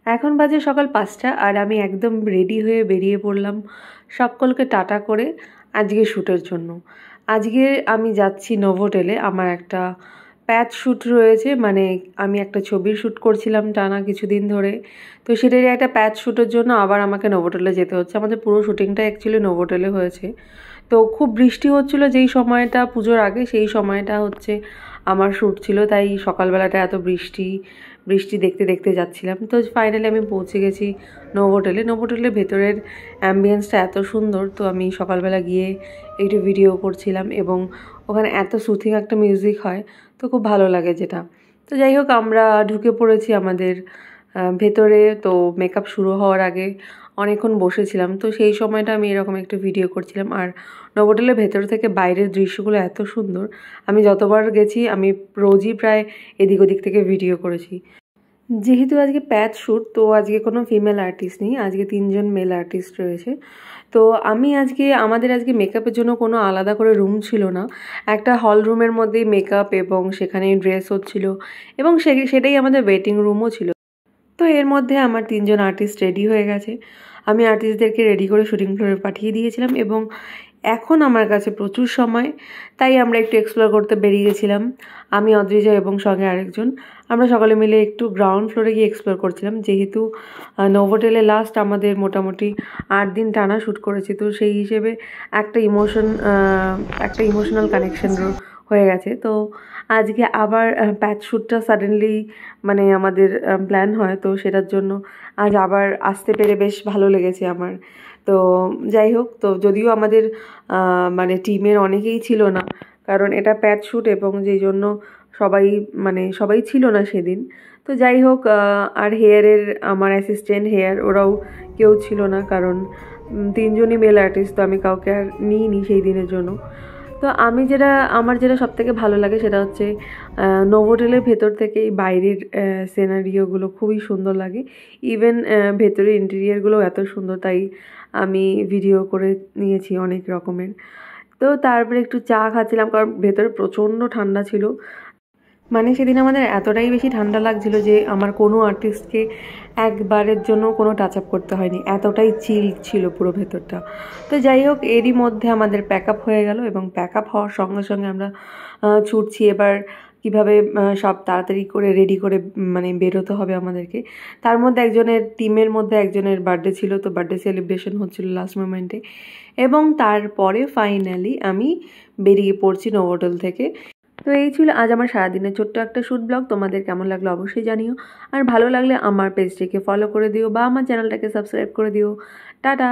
এখন বাজে সকাল 5টা আর আমি একদম রেডি হয়ে বেরিয়ে পড়লাম সকলকে টাটা করে আজকে শ্যুটের জন্য। আজকে আমি যাচ্ছি নোভোটেলে, আমার একটা প্যাচ শ্যুট রয়েছে, মানে আমি একটা ছবির শ্যুট করছিলাম টানা কিছুদিন ধরে, তো সেটারই একটা প্যাচ শ্যুটের জন্য আবার আমাকে নোভোটেলে যেতে হচ্ছে। আমাদের পুরো শ্যুটিংটা অ্যাকচুয়ালি নোভোটেলে হয়েছে। তো খুব বৃষ্টি হচ্ছিলো যেই সময়টা, পুজোর আগে, সেই সময়টা হচ্ছে আমার শ্যুট ছিল, তাই সকালবেলাটা এত বৃষ্টি দেখতে দেখতে যাচ্ছিলাম। তো ফাইনালি আমি পৌঁছে গেছি নোভোটেলে। নোভোটেলের ভেতরের অ্যাম্বিয়েন্সটা এত সুন্দর, তো আমি সকালবেলা গিয়ে একটু ভিডিও করছিলাম এবং ওখানে এত সুথিং একটা মিউজিক হয়, তো খুব ভালো লাগে যেটা। তো যাই হোক, আমরা ঢুকে পড়েছি আমাদের ভেতরে। তো মেকআপ শুরু হওয়ার আগে অনেকক্ষণ বসেছিলাম, তো সেই সময়টা আমি এরকম একটু ভিডিও করছিলাম। আর নোভোটেলের ভেতর থেকে বাইরের দৃশ্যগুলো এত সুন্দর, আমি যতবার গেছি আমি রোজই প্রায় এদিক ওদিক থেকে ভিডিও করেছি। যেহেতু আজকে প্যাচ শ্যুট, তো আজকে কোনো ফিমেল আর্টিস্ট নেই, আজকে 3জন মেল আর্টিস্ট রয়েছে। তো আমাদের আজকে মেকআপের জন্য কোনো আলাদা করে রুম ছিল না, একটা হল রুমের মধ্যেই মেকআপ এবং সেখানেই ড্রেস হচ্ছিল এবং সেটাই আমাদের ওয়েটিং রুমও ছিল। তো এর মধ্যে আমার 3জন আর্টিস্ট রেডি হয়ে গেছে। আমি আর্টিস্টদেরকে রেডি করে শুটিং ফ্লোরে পাঠিয়ে দিয়েছিলাম এবং এখন আমার কাছে প্রচুর সময়, তাই আমরা একটু এক্সপ্লোর করতে বেরিয়ে গেছিলাম। আমি, অদ্রিজা এবং সঙ্গে আরেকজন, আমরা সকলে মিলে একটু গ্রাউন্ড ফ্লোরে গিয়ে এক্সপ্লোর করছিলাম। যেহেতু নোভোটেলে লাস্ট আমাদের মোটামুটি 8 দিন টানা শ্যুট করেছি, তো সেই হিসেবে একটা ইমোশনাল কানেকশন হয়ে গেছে। তো আজকে আবার প্যাচ শ্যুটটা সাডেনলি মানে আমাদের প্ল্যান হয়, তো সেটার জন্য আজ আবার আসতে পেরে বেশ ভালো লেগেছে আমার। তো যাই হোক, তো যদিও আমাদের মানে টিমের অনেকেই ছিল না, কারণ এটা প্যাচ শ্যুট এবং যেই জন্য সবাই ছিল না সেদিন। তো যাই হোক, আর আমার অ্যাসিস্ট্যান্ট ওরাও কেউ ছিল না, কারণ 3জনই মেল আর্টিস্ট, তো আমি কাউকে আর নিইনি সেই দিনের জন্য। তো আমার যেটা সবথেকে ভালো লাগে সেটা হচ্ছে নোভোটেলের ভেতর থেকে বাইরের সিনারিওগুলো খুবই সুন্দর লাগে। ইভেন ভেতরের ইন্টেরিয়ারগুলোও এত সুন্দর, তাই আমি ভিডিও করে নিয়েছি অনেক রকমের। তো তারপরে একটু চা খাচ্ছিলাম, কারণ ভেতরে প্রচণ্ড ঠান্ডা ছিল। মানে সেদিন আমাদের এতটাই বেশি ঠান্ডা লাগছিল যে আমার কোনো আর্টিস্টকে একবারের জন্য কোনো টাচ আপ করতে হয়নি, এতটাই চিল ছিল পুরো ভেতরটা। তো যাই হোক, এরই মধ্যে আমাদের প্যাক আপ হয়ে গেল এবং প্যাক আপ হওয়ার সঙ্গে সঙ্গে আমরা ছুটছি এবার কিভাবে সব তাড়াতাড়ি করে রেডি করে মানে বেরোতে হবে আমাদেরকে। তার মধ্যে টিমের মধ্যে একজনের বার্থডে ছিল, তো বার্থডে সেলিব্রেশন হচ্ছিল লাস্ট মোমেন্টে, এবং তারপরে ফাইনালি আমি বেরিয়ে পড়ছি নোভোটেল থেকে। তো এই ছিল আজ আমার সারাদিনের ছোট্ট একটা শ্যুট ব্লগ। তোমাদের কেমন লাগলো অবশ্যই জানিও, আর ভালো লাগলে আমার পেজটিকে ফলো করে দিও বা আমার চ্যানেলটাকে সাবস্ক্রাইব করে দিও। টাটা।